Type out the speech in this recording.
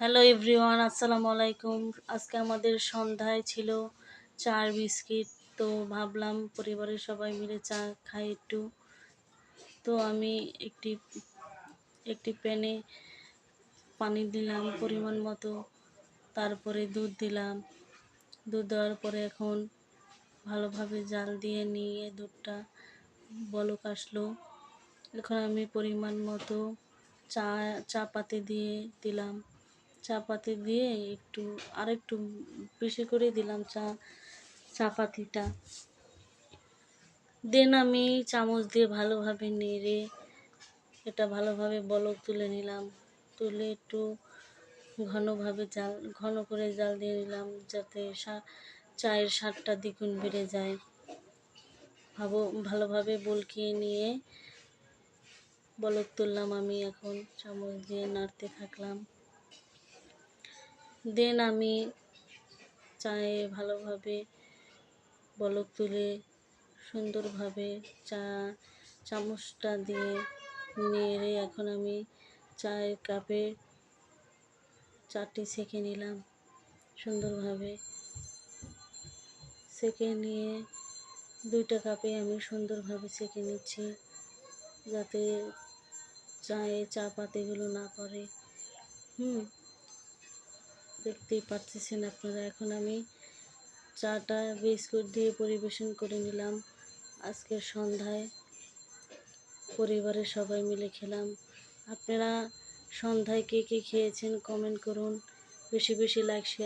Hello everyone, আসসালামু আলাইকুম। আজকে আমাদের সন্ধ্যায় ছিল চা আর বিস্কিট। তো ভাবলাম পরিবারের সবাই মিলে চা খাই একটু। তো আমি একটি একটি প্যানে পানি দিলাম পরিমাণ মতো, তারপরে দুধ দিলাম। দুধ দেওয়ার পরে এখন ভালোভাবে জাল দিয়ে নিয়ে দুধটা বলক আসলো। এখন আমি পরিমাণ মতো চা চা পাতি দিয়ে দিলাম। চা পাতি দিয়ে আরেকটু বেশি করে দিলাম চা পাতিটা। দেন আমি চামচ দিয়ে ভালোভাবে নেড়ে এটা ভালোভাবে বলক তুলে নিলাম। তুলে একটু ঘন করে জাল দিয়ে নিলাম, যাতে চায়ের স্বাদটা দ্বিগুণ বেড়ে যায়। ভালোভাবে বলকিয়ে নিয়ে বলক তুললাম। আমি এখন চামচ দিয়ে নাড়তে থাকলাম। দেন আমি চায়ে ভালোভাবে বলক তুলে সুন্দরভাবে চামচটা দিয়ে নেড়ে এখন আমি চায়ের কাপে চাটি সেঁকে নিলাম। সুন্দরভাবে সেঁকে নিয়ে দুইটা কাপে আমি সুন্দরভাবে সেঁকে নিচ্ছি, যাতে চা পাতিগুলো না পড়ে। দেখতেই পাচ্ছেন আপনারা। এখন আমি চাটা বিস্কুট দিয়ে পরিবেশন করে নিলাম। আজকের সন্ধ্যায় পরিবারের সবাই মিলে খেলাম। আপনারা সন্ধ্যায় কে কে খেয়েছেন কমেন্ট করুন। বেশি বেশি লাইক শেয়ার